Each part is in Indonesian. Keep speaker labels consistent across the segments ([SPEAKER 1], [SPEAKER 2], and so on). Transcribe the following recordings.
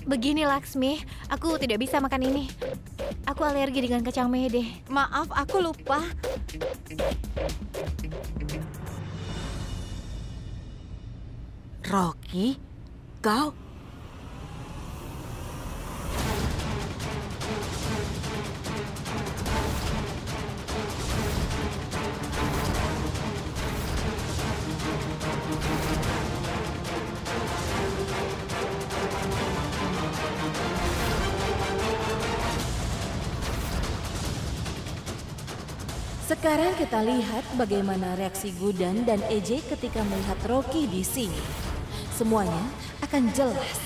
[SPEAKER 1] Begini Laksmi, aku tidak bisa makan ini. Aku alergi dengan kacang mede.
[SPEAKER 2] Maaf, aku lupa.
[SPEAKER 3] Rocky, kau?
[SPEAKER 4] Sekarang kita lihat bagaimana reaksi Gudan dan EJ ketika melihat Rocky di sini. Semuanya akan jelas.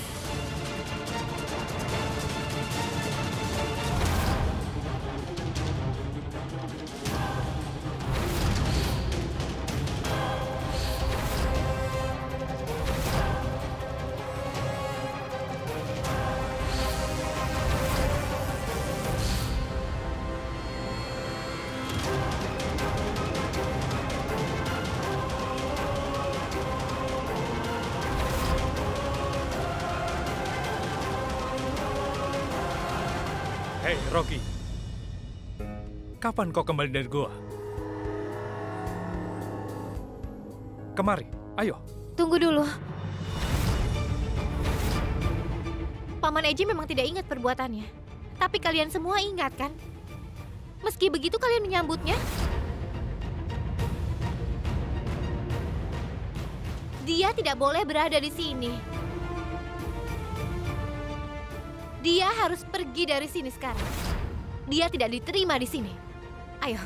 [SPEAKER 5] Hei, Rocky. Kapan kau kembali dari goa? Kemari, ayo.
[SPEAKER 1] Tunggu dulu. Paman Eji memang tidak ingat perbuatannya. Tapi kalian semua ingat kan? Meski begitu kalian menyambutnya? Dia tidak boleh berada di sini. Dia harus pergi dari sini sekarang. Dia tidak diterima di sini. Ayo.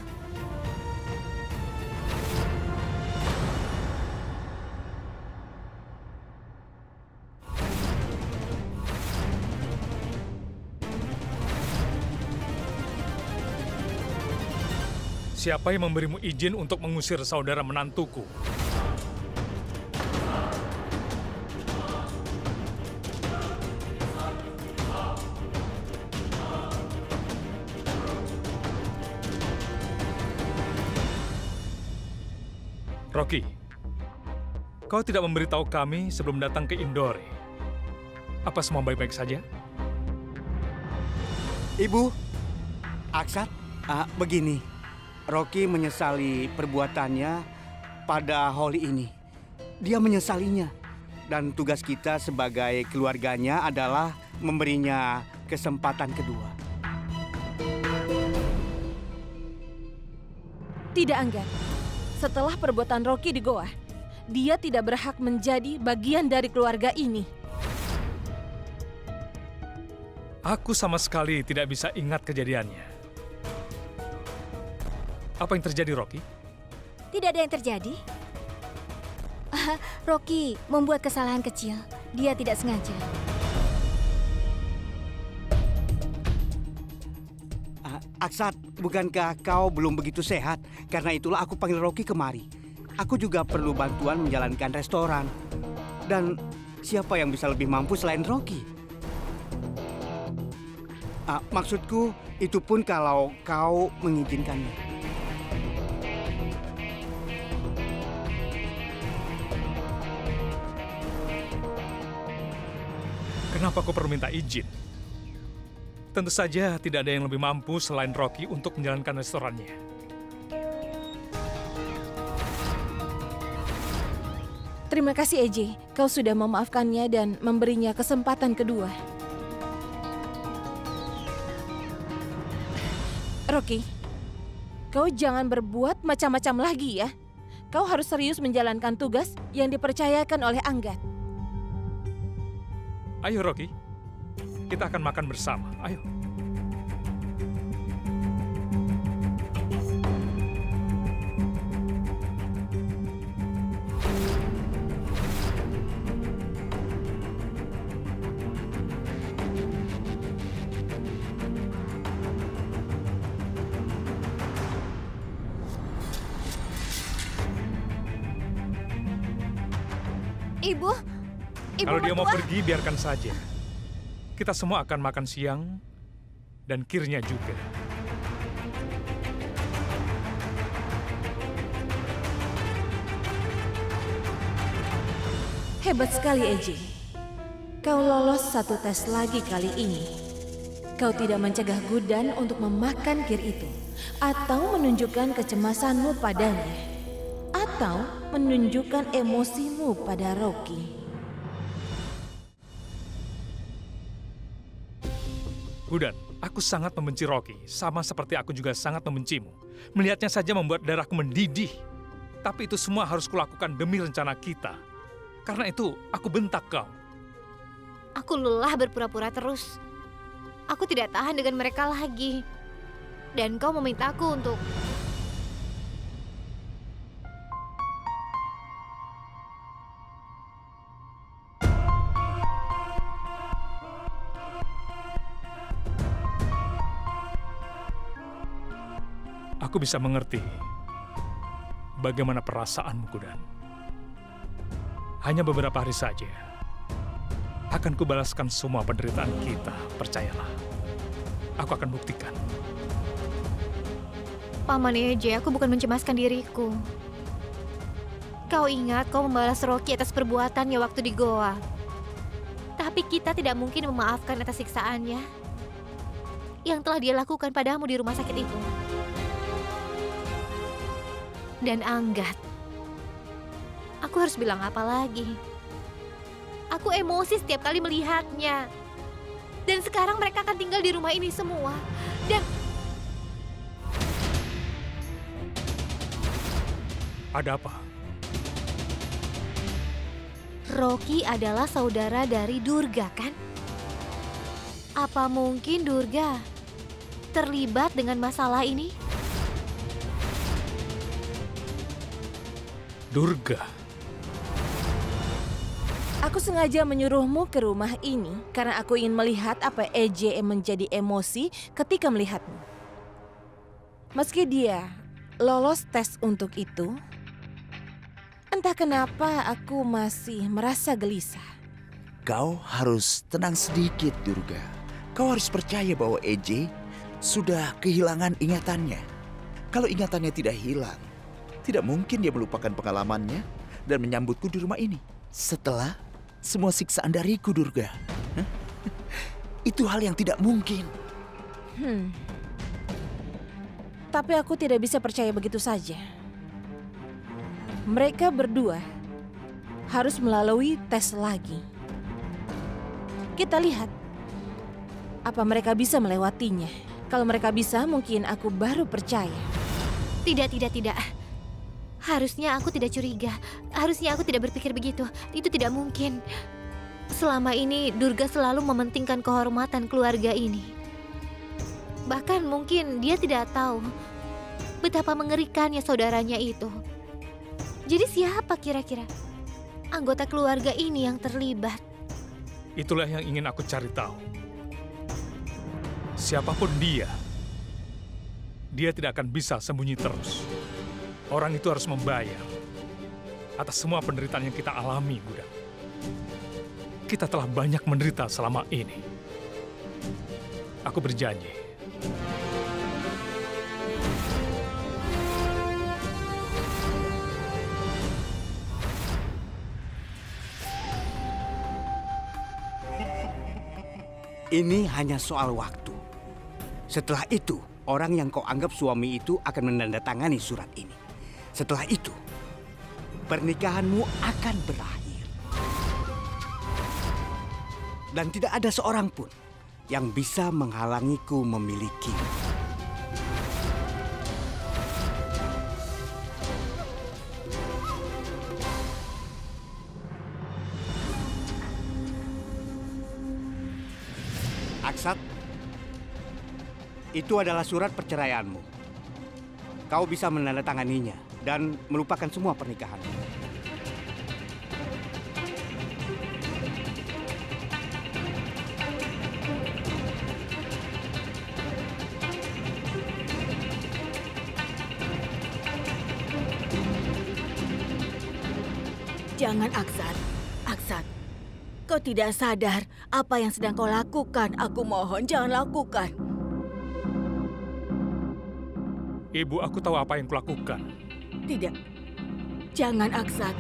[SPEAKER 5] Siapa yang memberimu izin untuk mengusir saudara menantuku? Rocky, kau tidak memberitahu kami sebelum datang ke Indore. Apa semua baik-baik saja?
[SPEAKER 6] Ibu, Aksat, begini. Rocky menyesali perbuatannya pada Holi ini. Dia menyesalinya. Dan tugas kita sebagai keluarganya adalah memberinya kesempatan kedua.
[SPEAKER 4] Tidak, Angga. Setelah perbuatan Rocky di goa, dia tidak berhak menjadi bagian dari keluarga ini.
[SPEAKER 5] Aku sama sekali tidak bisa ingat kejadiannya. Apa yang terjadi, Rocky?
[SPEAKER 7] Tidak ada yang terjadi. Rocky membuat kesalahan kecil. Dia tidak sengaja.
[SPEAKER 6] Aksat, bukankah kau belum begitu sehat? Karena itulah aku panggil Rocky kemari. Aku juga perlu bantuan menjalankan restoran. Dan siapa yang bisa lebih mampu selain Rocky? Maksudku, itu pun kalau kau mengizinkannya.
[SPEAKER 5] Kenapa kau perlu minta izin? Tentu saja tidak ada yang lebih mampu selain Rocky untuk menjalankan restorannya.
[SPEAKER 4] Terima kasih, EJ. Kau sudah memaafkannya dan memberinya kesempatan kedua. Rocky, kau jangan berbuat macam-macam lagi ya. Kau harus serius menjalankan tugas yang dipercayakan oleh Anggat.
[SPEAKER 5] Ayo, Rocky. Kita akan makan bersama. Ayo.
[SPEAKER 1] Ibu
[SPEAKER 5] Kalau dia mau
[SPEAKER 1] mertua.
[SPEAKER 5] pergi, biarkan saja. Kita semua akan makan siang dan kirnya juga.
[SPEAKER 4] Hebat sekali, EJ. Kau lolos satu tes lagi kali ini. Kau tidak mencegah Gudan untuk memakan kir itu, atau menunjukkan kecemasanmu padanya, atau menunjukkan emosimu pada Rocky.
[SPEAKER 5] Gudan, aku sangat membenci Rocky, sama seperti aku juga sangat membencimu. Melihatnya saja membuat darahku mendidih. Tapi itu semua harus kulakukan demi rencana kita. Karena itu, aku bentak kau.
[SPEAKER 1] Aku lelah berpura-pura terus. Aku tidak tahan dengan mereka lagi. Dan kau memintaku untuk...
[SPEAKER 5] Aku bisa mengerti bagaimana perasaanmu, Gudan. Hanya beberapa hari saja. Akan kubalaskan semua penderitaan kita, percayalah. Aku akan buktikan.
[SPEAKER 1] Paman Eje, aku bukan mencemaskan diriku. Kau ingat kau membalas Rocky atas perbuatannya waktu di Goa. Tapi kita tidak mungkin memaafkan atas siksaannya yang telah dia lakukan padamu di rumah sakit itu. Dan Anggat, aku harus bilang apa lagi? Aku emosi setiap kali melihatnya. Dan sekarang mereka akan tinggal di rumah ini semua. Dan...
[SPEAKER 5] Ada apa?
[SPEAKER 1] Rocky adalah saudara dari Durga, kan? Apa mungkin Durga terlibat dengan masalah ini?
[SPEAKER 5] Durga.
[SPEAKER 4] Aku sengaja menyuruhmu ke rumah ini karena aku ingin melihat apa EJ menjadi emosi ketika melihatmu. Meski dia lolos tes untuk itu, entah kenapa aku masih merasa gelisah.
[SPEAKER 2] Kau harus tenang sedikit, Durga. Kau harus percaya bahwa EJ sudah kehilangan ingatannya. Kalau ingatannya tidak hilang, tidak mungkin dia melupakan pengalamannya dan menyambutku di rumah ini. Setelah semua siksaan dariku, Durga. Itu hal yang tidak mungkin.
[SPEAKER 4] Tapi aku tidak bisa percaya begitu saja. Mereka berdua harus melalui tes lagi. Kita lihat apa mereka bisa melewatinya. Kalau mereka bisa, mungkin aku baru percaya.
[SPEAKER 1] Tidak. Harusnya aku tidak curiga. Harusnya aku tidak berpikir begitu. Itu tidak mungkin. Selama ini Durga selalu mementingkan kehormatan keluarga ini. Bahkan mungkin dia tidak tahu betapa mengerikannya saudaranya itu. Jadi siapa kira-kira anggota keluarga ini yang terlibat?
[SPEAKER 5] Itulah yang ingin aku cari tahu. Siapapun dia tidak akan bisa sembunyi terus. Orang itu harus membayar atas semua penderitaan yang kita alami, Gudan. Kita telah banyak menderita selama ini. Aku berjanji.
[SPEAKER 6] Ini hanya soal waktu. Setelah itu, orang yang kau anggap suami itu akan menandatangani surat ini. Setelah itu, pernikahanmu akan berakhir. Dan tidak ada seorang pun yang bisa menghalangiku memilikimu. Aksat, itu adalah surat perceraianmu. Kau bisa menandatanganinya dan melupakan semua pernikahan.
[SPEAKER 3] Jangan, Aksat. Aksat, kau tidak sadar apa yang sedang kau lakukan. Aku mohon jangan lakukan.
[SPEAKER 5] Ibu, aku tahu apa yang kulakukan.
[SPEAKER 3] Tidak. Jangan, Aksat.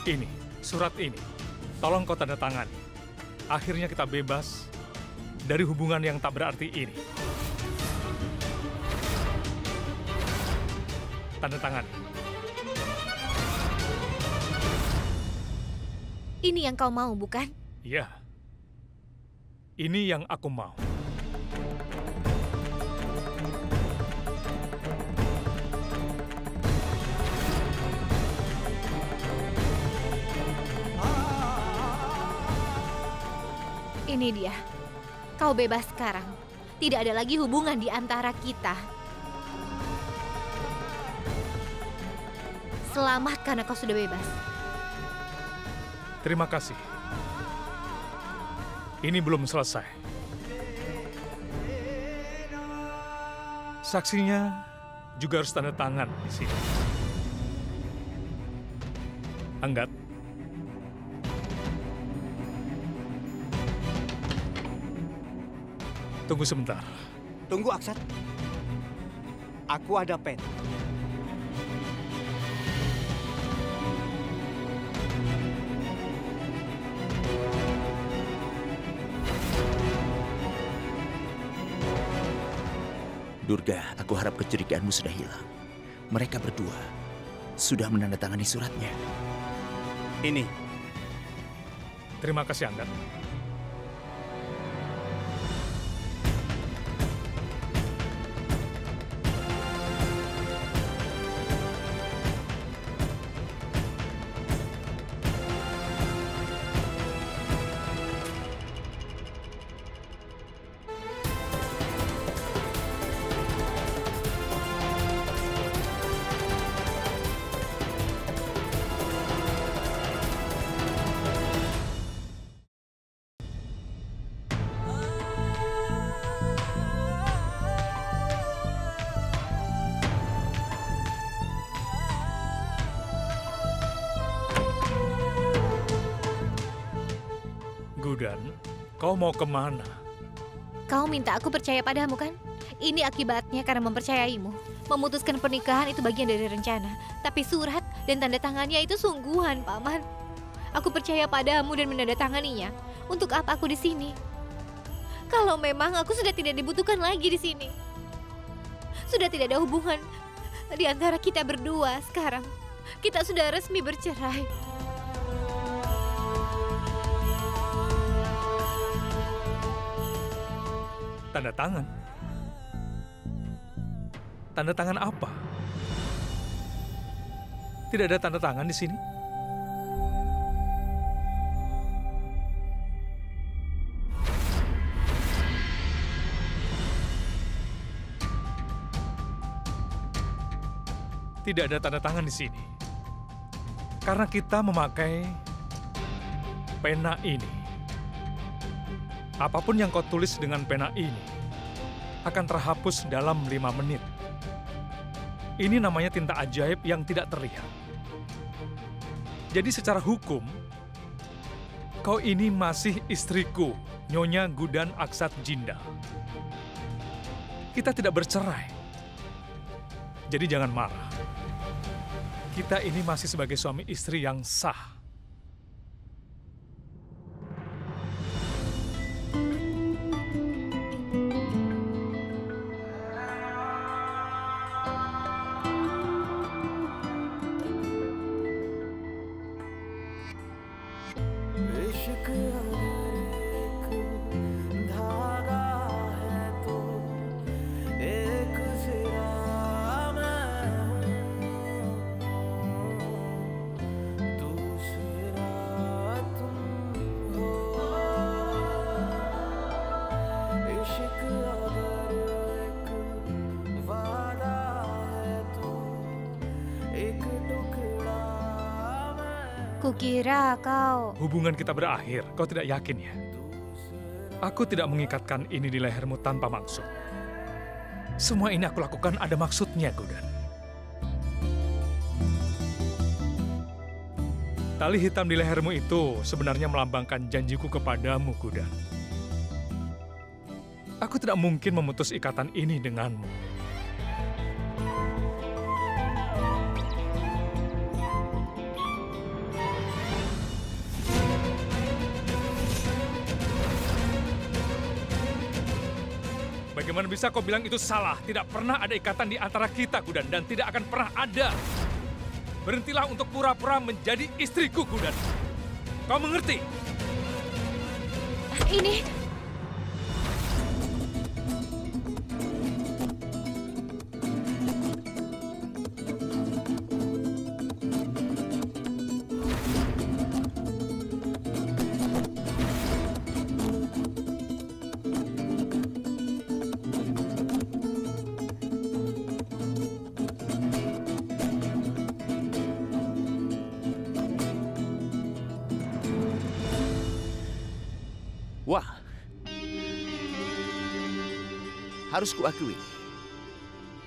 [SPEAKER 5] Ini, surat ini. Tolong kau tanda tangani. Akhirnya kita bebas dari hubungan yang tak berarti ini. Tanda tangani.
[SPEAKER 1] Ini yang kau mau, bukan?
[SPEAKER 5] Iya. Ini yang aku mau.
[SPEAKER 1] Ini dia. Kau bebas sekarang. Tidak ada lagi hubungan di antara kita. Selamat karena kau sudah bebas.
[SPEAKER 5] Terima kasih. Ini belum selesai. Saksinya juga harus tanda tangan di sini. Anggat. Tunggu sebentar.
[SPEAKER 6] Tunggu, Aksat. Aku ada pen.
[SPEAKER 2] Durga, aku harap kecurigaanmu sudah hilang. Mereka berdua sudah menandatangani suratnya.
[SPEAKER 6] Ini.
[SPEAKER 5] Terima kasih, Anggat. Gudan, kau mau kemana?
[SPEAKER 1] Kau minta aku percaya padamu, kan? Ini akibatnya karena mempercayaimu. Memutuskan pernikahan itu bagian dari rencana. Tapi surat dan tanda tangannya itu sungguhan, Paman. Aku percaya padamu dan menandatanganinya. Untuk apa aku di sini? Kalau memang aku sudah tidak dibutuhkan lagi di sini. Sudah tidak ada hubungan di antara kita berdua sekarang. Kita sudah resmi bercerai.
[SPEAKER 5] Tanda tangan? Tanda tangan apa? Tidak ada tanda tangan di sini. Tidak ada tanda tangan di sini. Karena kita memakai pena ini. Apapun yang kau tulis dengan pena ini akan terhapus dalam 5 menit. Ini namanya tinta ajaib yang tidak terlihat. Jadi secara hukum, kau ini masih istriku, Nyonya Gudan Aksat Jinda. Kita tidak bercerai. Jadi jangan marah. Kita ini masih sebagai suami istri yang sah.
[SPEAKER 1] Kukira kau...
[SPEAKER 5] Hubungan kita berakhir, kau tidak yakin ya? Aku tidak mengikatkan ini di lehermu tanpa maksud. Semua ini aku lakukan ada maksudnya, Gudan. Tali hitam di lehermu itu sebenarnya melambangkan janjiku kepadamu, Gudan. Aku tidak mungkin memutus ikatan ini denganmu. Bagaimana bisa kau bilang itu salah? Tidak pernah ada ikatan di antara kita, Gudan, dan tidak akan pernah ada. Berhentilah untuk pura-pura menjadi istriku, Gudan. Kau mengerti?
[SPEAKER 1] Ini...
[SPEAKER 2] Wah, harus kuakui,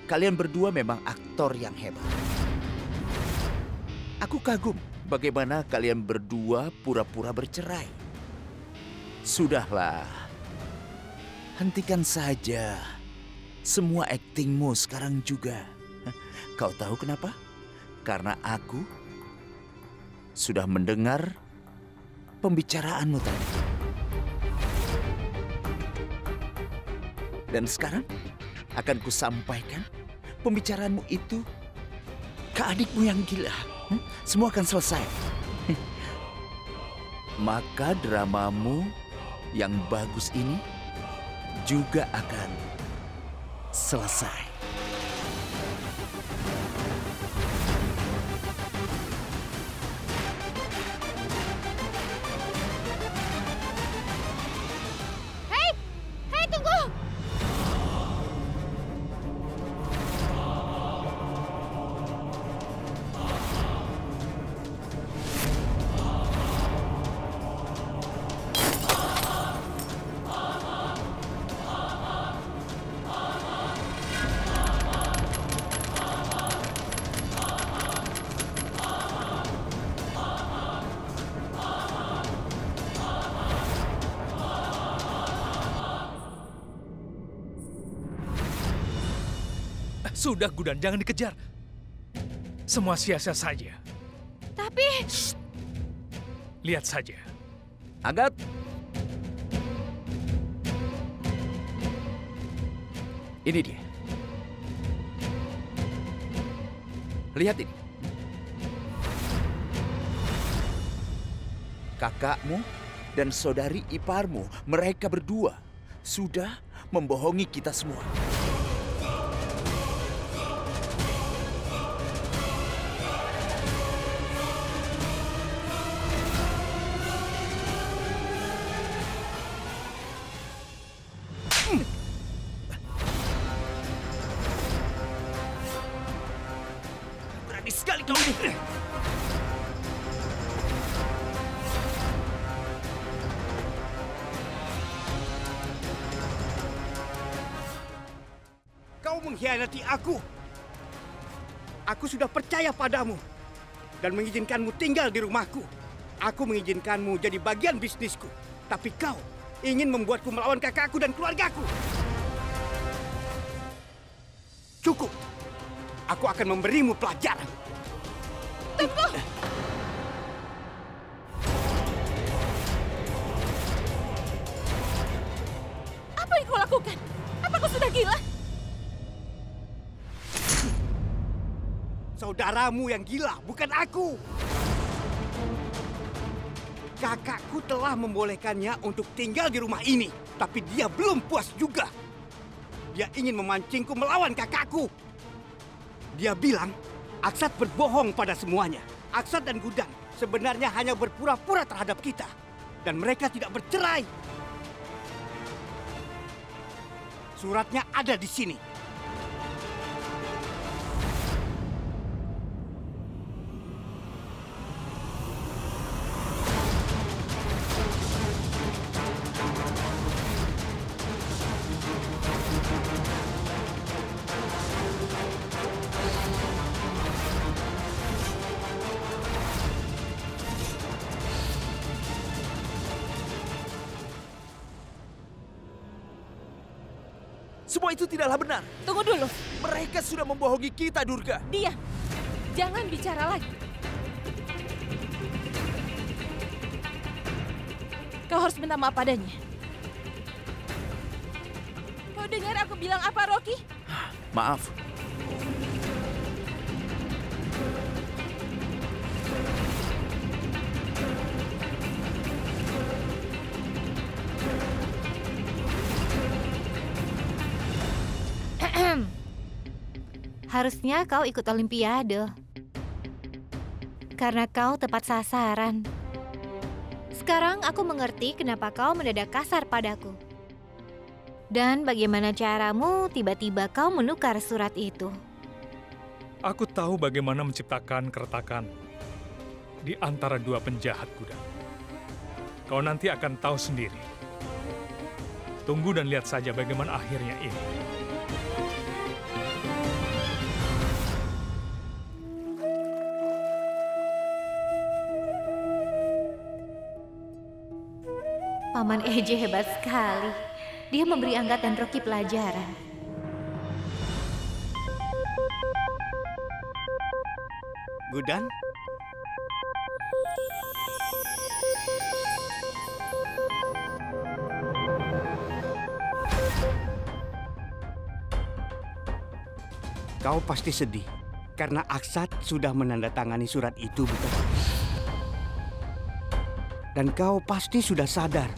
[SPEAKER 2] kalian berdua memang aktor yang hebat. Aku kagum bagaimana kalian berdua pura-pura bercerai. Sudahlah, hentikan saja semua aktingmu sekarang juga. Kau tahu kenapa? Karena aku sudah mendengar pembicaraanmu tadi. Dan sekarang akan kusampaikan pembicaraanmu itu ke adikmu yang gila. Semua akan selesai. Maka dramamu yang bagus ini juga akan selesai.
[SPEAKER 1] Hei, tunggu!
[SPEAKER 5] Sudah, Gudan, jangan dikejar. Semua sia-sia saja.
[SPEAKER 1] Tapi...
[SPEAKER 5] Shh. Lihat saja.
[SPEAKER 2] Agat. Ini dia. Lihat ini. Kakakmu dan saudari iparmu, mereka berdua sudah membohongi kita semua. Berani sekali kau ini.
[SPEAKER 6] Kau mengkhianati aku. Aku sudah percaya padamu dan mengizinkanmu tinggal di rumahku. Aku mengizinkanmu jadi bagian bisnisku. Tapi kau ingin membuatku melawan kakakku dan keluargaku. Cukup. Aku akan memberimu pelajaran.
[SPEAKER 1] Tunggu!
[SPEAKER 4] Apa yang kau lakukan? Apa kau sudah gila?
[SPEAKER 6] Saudaramu yang gila, bukan aku. Kakakku telah membolehkannya untuk tinggal di rumah ini. Tapi dia belum puas juga. Dia ingin memancingku melawan kakakku. Dia bilang, Aksat berbohong pada semuanya. Aksat dan Gudan sebenarnya hanya berpura-pura terhadap kita. Dan mereka tidak bercerai. Suratnya ada di sini.
[SPEAKER 2] Semua itu tidaklah benar.
[SPEAKER 4] Tunggu dulu.
[SPEAKER 2] Mereka sudah membohongi kita, Durga.
[SPEAKER 4] Diam. Jangan bicara lagi. Kau harus minta maaf padanya. Kau dengar aku bilang apa, Rocky?
[SPEAKER 2] Maaf.
[SPEAKER 1] Harusnya kau ikut Olimpiade. Karena kau tepat sasaran. Sekarang aku mengerti kenapa kau mendadak kasar padaku. Dan bagaimana caramu tiba-tiba kau menukar surat itu.
[SPEAKER 5] Aku tahu bagaimana menciptakan keretakan di antara dua penjahat kuda. Kau nanti akan tahu sendiri. Tunggu dan lihat saja bagaimana akhirnya ini.
[SPEAKER 1] Paman EJ hebat sekali. Dia memberi Anggat dan Rocky pelajaran.
[SPEAKER 6] Gudan? Kau pasti sedih karena Aksat sudah menandatangani surat itu, bukan? Dan kau pasti sudah sadar,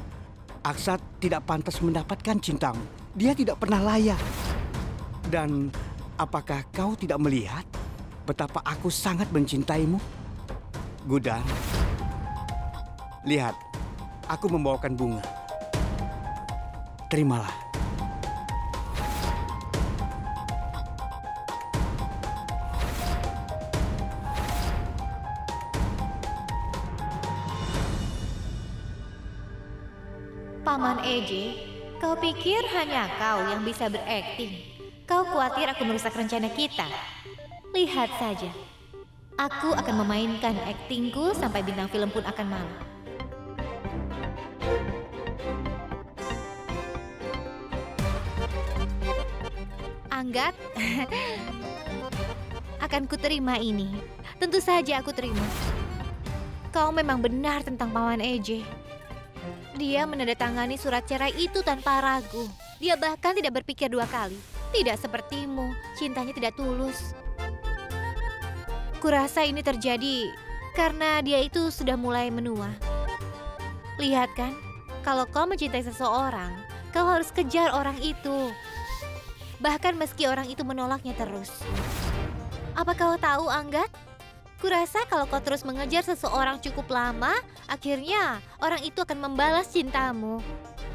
[SPEAKER 6] Aksat tidak pantas mendapatkan cintamu. Dia tidak pernah layak. Dan apakah kau tidak melihat betapa aku sangat mencintaimu? Gudan, lihat, aku membawakan bunga. Terimalah.
[SPEAKER 1] Paman EJ, kau pikir hanya kau yang bisa berakting? Kau khawatir aku merusak rencana kita? Lihat saja. Aku akan memainkan aktingku sampai bintang film pun akan malu. Anggat, akan kuterima ini. Tentu saja aku terima. Kau memang benar tentang Paman EJ. Dia menandatangani surat cerai itu tanpa ragu. Dia bahkan tidak berpikir dua kali. Tidak sepertimu, cintanya tidak tulus. Kurasa ini terjadi karena dia itu sudah mulai menua. Lihat kan, kalau kau mencintai seseorang, kau harus kejar orang itu. Bahkan meski orang itu menolaknya terus. Apa kau tahu, Anggat? Kurasa kalau kau terus mengejar seseorang cukup lama, akhirnya orang itu akan membalas cintamu.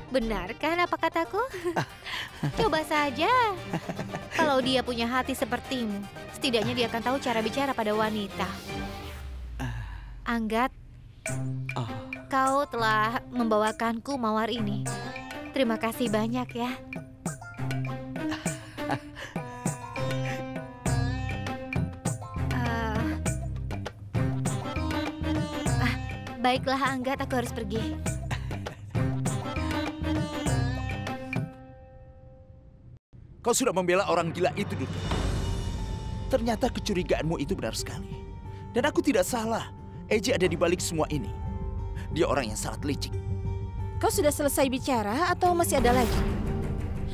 [SPEAKER 1] Benar kan apa kataku? Coba saja. Kalau dia punya hati sepertimu, setidaknya dia akan tahu cara bicara pada wanita. Anggat, kau telah membawakanku mawar ini. Terima kasih banyak ya. Baiklah Anggat, aku harus pergi.
[SPEAKER 2] Kau sudah membela orang gila itu, Durga. Ternyata kecurigaanmu itu benar sekali. Dan aku tidak salah. EJ ada di balik semua ini. Dia orang yang sangat licik.
[SPEAKER 4] Kau sudah selesai bicara atau masih ada lagi?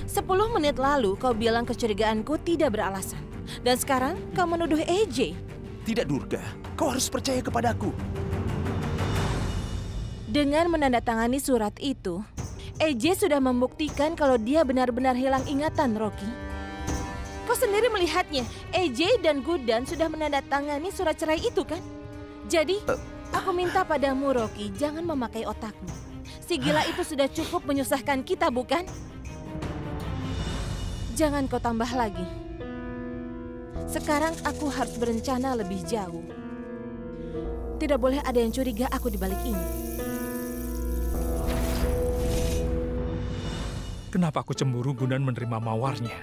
[SPEAKER 4] 10 menit lalu kau bilang kecurigaanku tidak beralasan. Dan sekarang kau menuduh EJ.
[SPEAKER 2] Tidak, Durga. Kau harus percaya kepadaku.
[SPEAKER 4] Dengan menandatangani surat itu, EJ sudah membuktikan kalau dia benar-benar hilang ingatan, Rocky. Kau sendiri melihatnya, EJ dan Gudan sudah menandatangani surat cerai itu kan? Jadi, aku minta padamu, Rocky, jangan memakai otakmu. Si gila itu sudah cukup menyusahkan kita, bukan? Jangan kau tambah lagi. Sekarang aku harus berencana lebih jauh. Tidak boleh ada yang curiga aku di balik ini.
[SPEAKER 5] Kenapa aku cemburu Gudan menerima mawarnya?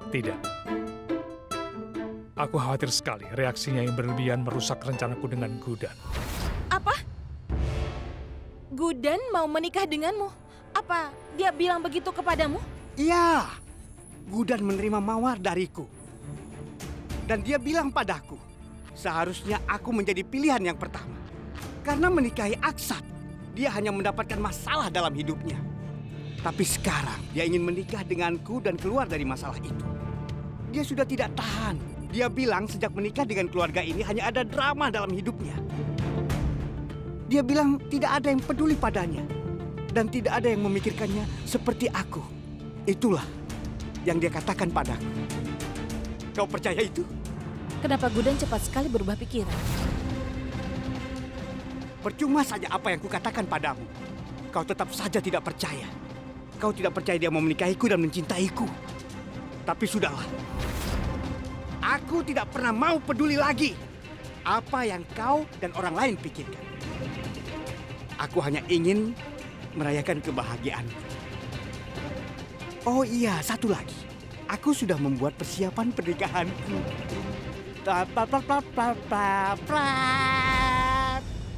[SPEAKER 5] Tidak. Aku khawatir sekali reaksinya yang berlebihan merusak rencanaku dengan Gudan.
[SPEAKER 4] Apa? Gudan mau menikah denganmu? Apa dia bilang begitu kepadamu?
[SPEAKER 6] Iya, Gudan menerima mawar dariku. Dan dia bilang padaku, seharusnya aku menjadi pilihan yang pertama. Karena menikahi Aksat, dia hanya mendapatkan masalah dalam hidupnya. Tapi sekarang dia ingin menikah denganku dan keluar dari masalah itu. Dia sudah tidak tahan. Dia bilang sejak menikah dengan keluarga ini hanya ada drama dalam hidupnya. Dia bilang tidak ada yang peduli padanya. Dan tidak ada yang memikirkannya seperti aku. Itulah yang dia katakan padaku. Kau percaya itu?
[SPEAKER 4] Kenapa Gudan cepat sekali berubah pikiran?
[SPEAKER 6] Percuma saja apa yang kukatakan padamu. Kau tetap saja tidak percaya. Kau tidak percaya dia mau menikahiku dan mencintaiku. Tapi sudahlah. Aku tidak pernah mau peduli lagi apa yang kau dan orang lain pikirkan. Aku hanya ingin merayakan kebahagiaanku. Oh iya, satu lagi. Aku sudah membuat persiapan pernikahanku.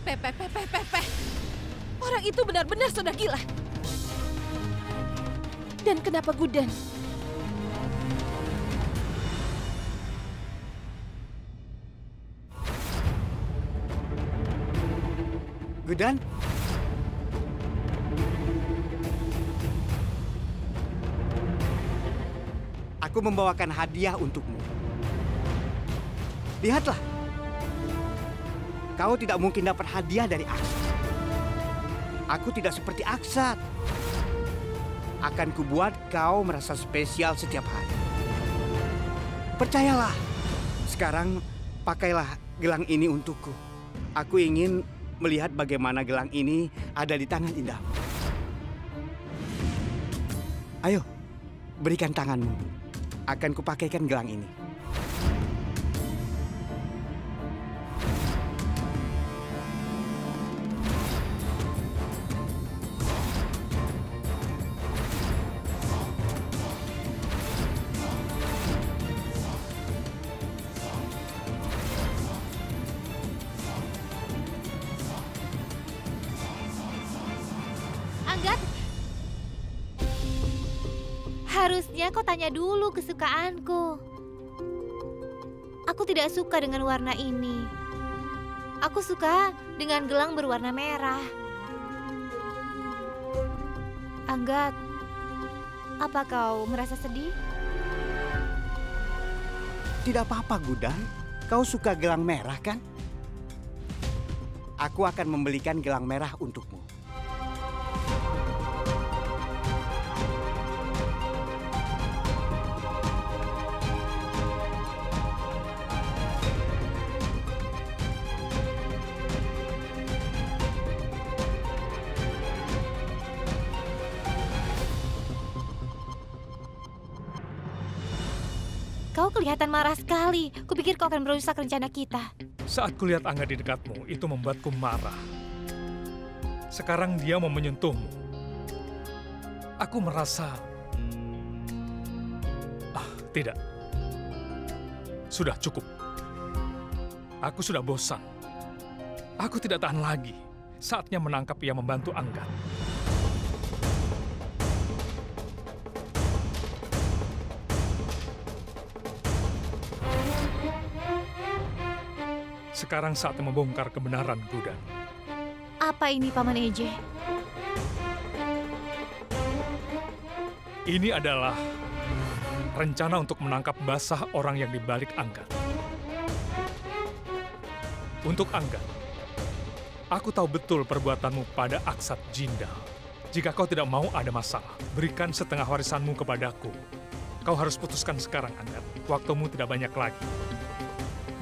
[SPEAKER 4] Peh. Orang itu benar-benar sudah gila. Dan kenapa Gudan?
[SPEAKER 6] Gudan? Aku membawakan hadiah untukmu. Lihatlah. Kau tidak mungkin dapat hadiah dari Aksat. Aku tidak seperti Aksat. Akan kubuat kau merasa spesial setiap hari. Percayalah. Sekarang pakailah gelang ini untukku. Aku ingin melihat bagaimana gelang ini ada di tangan indahmu. Ayo, berikan tanganmu. Akan kupakaikan gelang ini.
[SPEAKER 1] Anggat, harusnya kau tanya dulu kesukaanku. Aku tidak suka dengan warna ini. Aku suka dengan gelang berwarna merah. Anggat, apa kau merasa sedih?
[SPEAKER 6] Tidak apa-apa, Gudan. Kau suka gelang merah, kan? Aku akan membelikan gelang merah untukmu.
[SPEAKER 1] Kau kelihatan marah sekali. Kupikir kau akan merusak rencana kita.
[SPEAKER 5] Saat kulihat Angga di dekatmu, itu membuatku marah. Sekarang dia mau menyentuhmu. Aku merasa... tidak. Sudah cukup. Aku sudah bosan. Aku tidak tahan lagi. Saatnya menangkap ia membantu Angga. Sekarang saatnya membongkar kebenaran Gudan.
[SPEAKER 1] Apa ini, Paman Eje?
[SPEAKER 5] Ini adalah rencana untuk menangkap basah orang yang dibalik Angga. Untuk Angga, aku tahu betul perbuatanmu pada Aksat Jindal. Jika kau tidak mau ada masalah, berikan setengah warisanmu kepadaku. Kau harus putuskan sekarang, Angga. Waktumu tidak banyak lagi.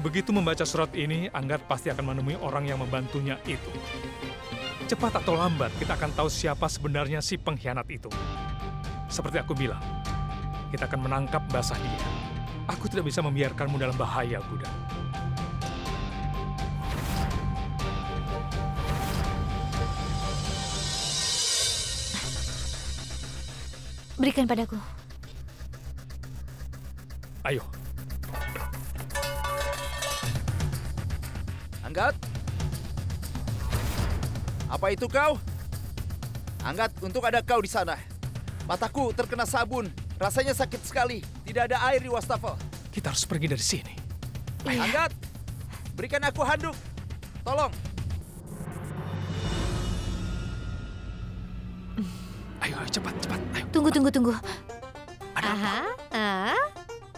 [SPEAKER 5] Begitu membaca surat ini, Anggat pasti akan menemui orang yang membantunya itu. Cepat atau lambat, kita akan tahu siapa sebenarnya si pengkhianat itu. Seperti aku bilang, kita akan menangkap basah dia. Aku tidak bisa membiarkanmu dalam bahaya, Gudan.
[SPEAKER 1] Berikan padaku.
[SPEAKER 5] Ayo.
[SPEAKER 2] Anggat? Apa itu kau? Anggat, untuk ada kau di sana. Mataku terkena sabun. Rasanya sakit sekali. Tidak ada air di wastafel.
[SPEAKER 5] Kita harus pergi dari sini.
[SPEAKER 2] Anggat, berikan aku handuk. Tolong.
[SPEAKER 5] Ayo, cepat. Ayo.
[SPEAKER 1] Tunggu.
[SPEAKER 5] Ada apa?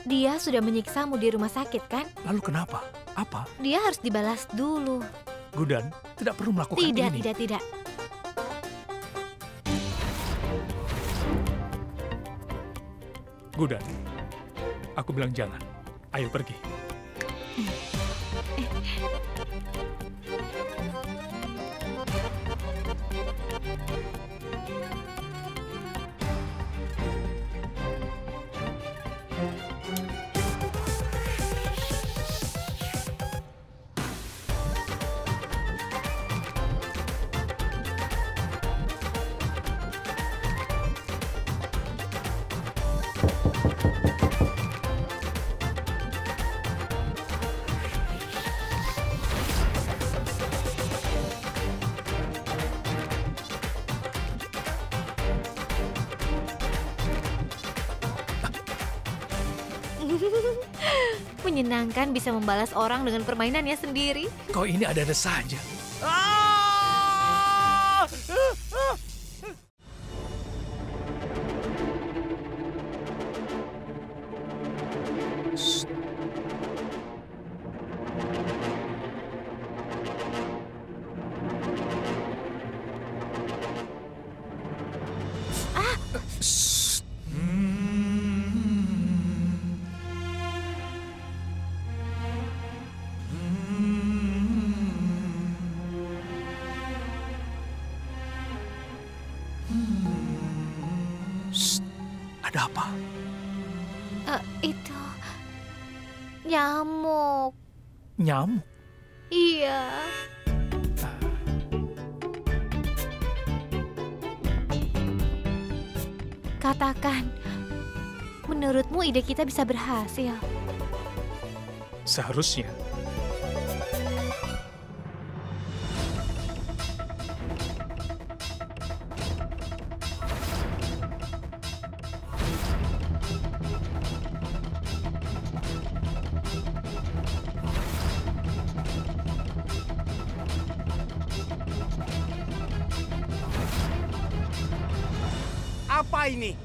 [SPEAKER 1] Dia sudah menyiksamu di rumah sakit, kan?
[SPEAKER 5] Lalu kenapa? Apa?
[SPEAKER 1] Dia harus dibalas dulu.
[SPEAKER 5] Gudan tidak perlu melakukan ini.
[SPEAKER 1] Tidak.
[SPEAKER 5] Gudan, aku bilang jangan. Ayo pergi.
[SPEAKER 1] Menyenangkan bisa membalas orang dengan permainannya sendiri.
[SPEAKER 5] Kau ini ada-ada saja. Shh. Shh. Shh. Ada apa?
[SPEAKER 1] Itu nyamuk.
[SPEAKER 5] Nyamuk?
[SPEAKER 1] Iya. Katakan, menurutmu ide kita bisa berhasil?
[SPEAKER 5] Seharusnya.
[SPEAKER 6] Apa ini?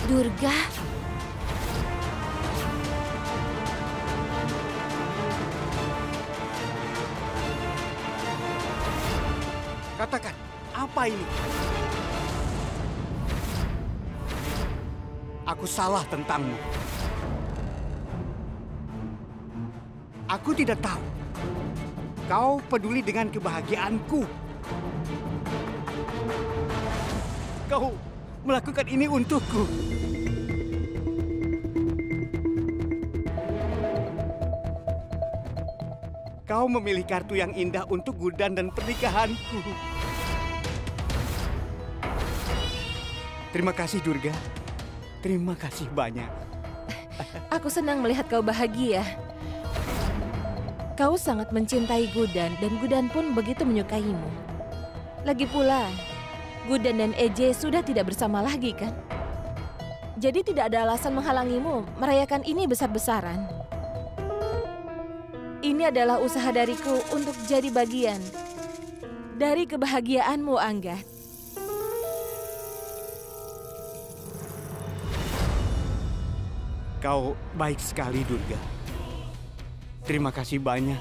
[SPEAKER 1] Durga.
[SPEAKER 6] Katakan, apa ini? Aku salah tentangmu. Aku tidak tahu. Kau peduli dengan kebahagiaanku. Kau melakukan ini untukku. Kau memilih kartu yang indah untuk Gudan dan pernikahanku. Terima kasih, Durga. Terima kasih banyak.
[SPEAKER 4] Aku senang melihat kau bahagia. Kau sangat mencintai Gudan dan Gudan pun begitu menyukaimu. Lagi pula, Gudan dan EJ sudah tidak bersama lagi, kan? Jadi tidak ada alasan menghalangimu merayakan ini besar-besaran. Ini adalah usaha dariku untuk jadi bagian dari kebahagiaanmu, Angga.
[SPEAKER 6] Kau baik sekali, Durga. Terima kasih banyak.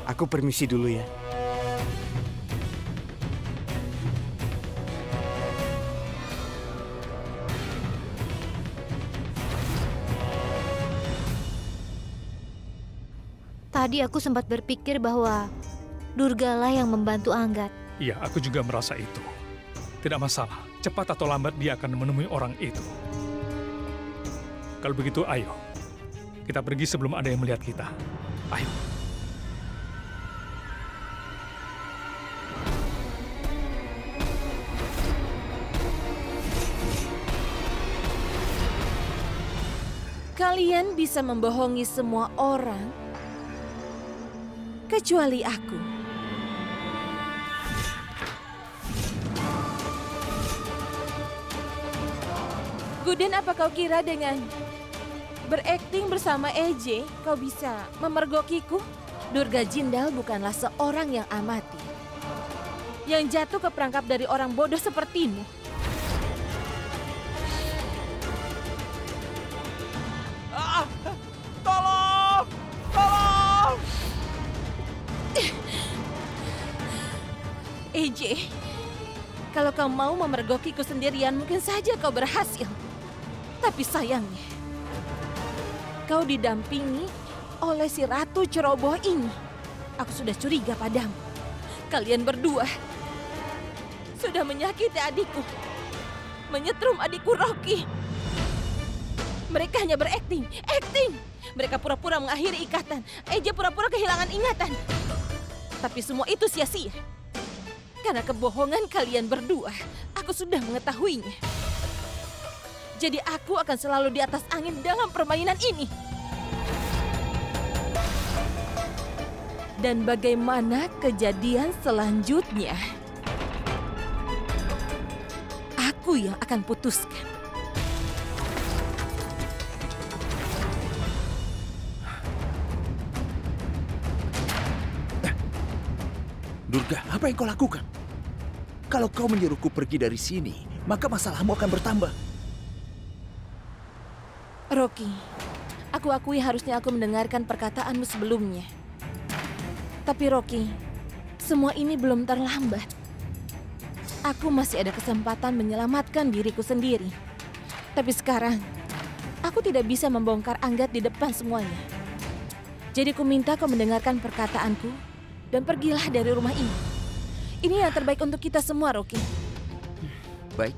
[SPEAKER 6] Aku permisi dulu ya.
[SPEAKER 1] Tadi aku sempat berpikir bahwa Durgalah yang membantu Anggat.
[SPEAKER 5] Iya, aku juga merasa itu. Tidak masalah, cepat atau lambat dia akan menemui orang itu. Kalau begitu, ayo. Kita pergi sebelum ada yang melihat kita. Ayo.
[SPEAKER 4] Kalian bisa membohongi semua orang, kecuali aku. Guden, apa kau kira dengan berakting bersama EJ, kau bisa memergokiku? Durga Jindal bukanlah seorang yang amati, yang jatuh ke perangkap dari orang bodoh sepertimu.
[SPEAKER 2] Tolong! Tolong!
[SPEAKER 4] EJ, kalau kau mau memergokiku sendirian, mungkin saja kau berhasil. Tapi sayangnya, kau didampingi oleh si Ratu Ceroboh ini. Aku sudah curiga padamu. Kalian berdua sudah menyakiti adikku, menyetrum adikku Rocky. Mereka hanya berakting. Mereka pura-pura mengakhiri ikatan. Eja pura-pura kehilangan ingatan. Tapi semua itu sia-sia. Karena kebohongan kalian berdua, aku sudah mengetahuinya. Jadi aku akan selalu di atas angin dalam permainan ini. Dan bagaimana kejadian selanjutnya, aku yang akan putuskan.
[SPEAKER 2] Durga, apa yang kau lakukan? Kalau kau menyuruhku pergi dari sini, maka masalahmu akan bertambah.
[SPEAKER 4] Rocky, aku akui harusnya aku mendengarkan perkataanmu sebelumnya. Tapi Rocky, semua ini belum terlambat. Aku masih ada kesempatan menyelamatkan diriku sendiri. Tapi sekarang, aku tidak bisa membongkar Anggat di depan semuanya. Jadi ku minta kau mendengarkan perkataanku dan pergilah dari rumah ini. Ini yang terbaik untuk kita semua, Rocky.
[SPEAKER 2] Baik.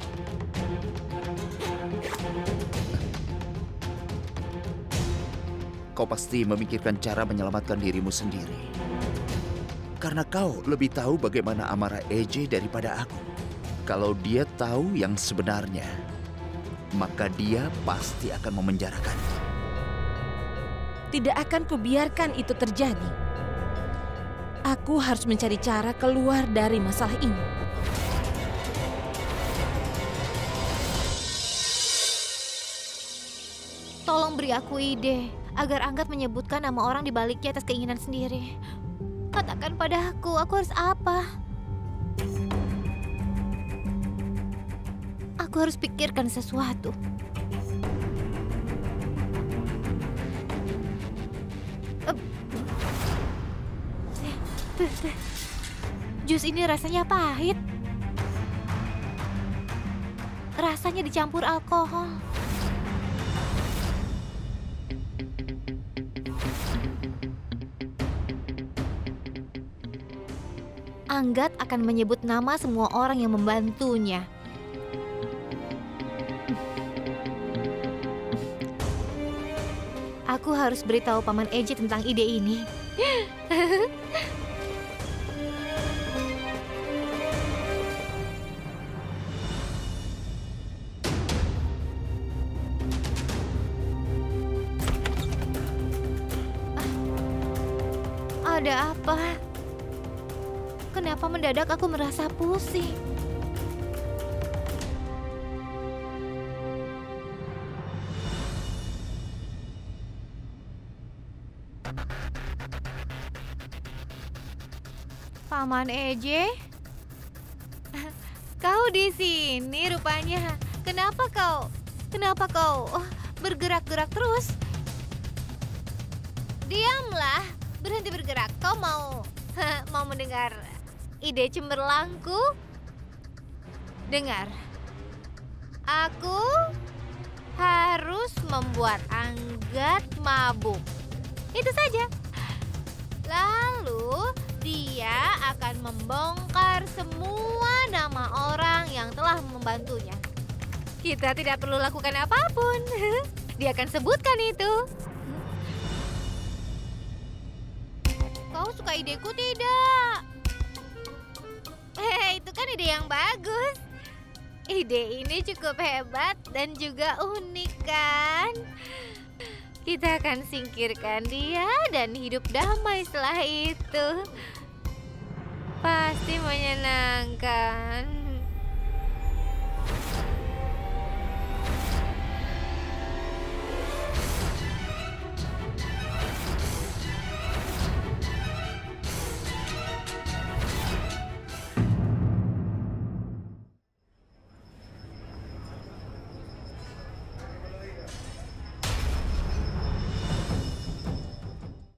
[SPEAKER 2] Kau pasti memikirkan cara menyelamatkan dirimu sendiri. Karena kau lebih tahu bagaimana amarah EJ daripada aku. Kalau dia tahu yang sebenarnya, maka dia pasti akan memenjarakanku.
[SPEAKER 4] Tidak akan kubiarkan itu terjadi. Aku harus mencari cara keluar dari masalah ini.
[SPEAKER 1] Tolong beri aku ide agar Anggat menyebutkan nama orang di baliknya atas keinginan sendiri. Katakan padaku, aku harus apa? Aku harus pikirkan sesuatu. Jus ini rasanya pahit. Rasanya dicampur alkohol. Anggat akan menyebut nama semua orang yang membantunya. Aku harus beritahu Paman EJ tentang ide ini. Ada apa? Kenapa mendadak aku merasa pusing? Paman EJ? Kau di sini rupanya. Kenapa kau bergerak-gerak terus? Diamlah, berhenti bergerak. Kau mau mendengar ide cemerlangku? Dengar. Aku harus membuat Anggat mabuk. Itu saja. Lalu dia akan membongkar semua nama orang yang telah membantunya. Kita tidak perlu lakukan apapun. Dia akan sebutkan itu. Kau suka ideku tidak? Itu kan ide yang bagus. Ide ini cukup hebat dan juga unik kan? Kita akan singkirkan dia dan hidup damai setelah itu. Pasti menyenangkan.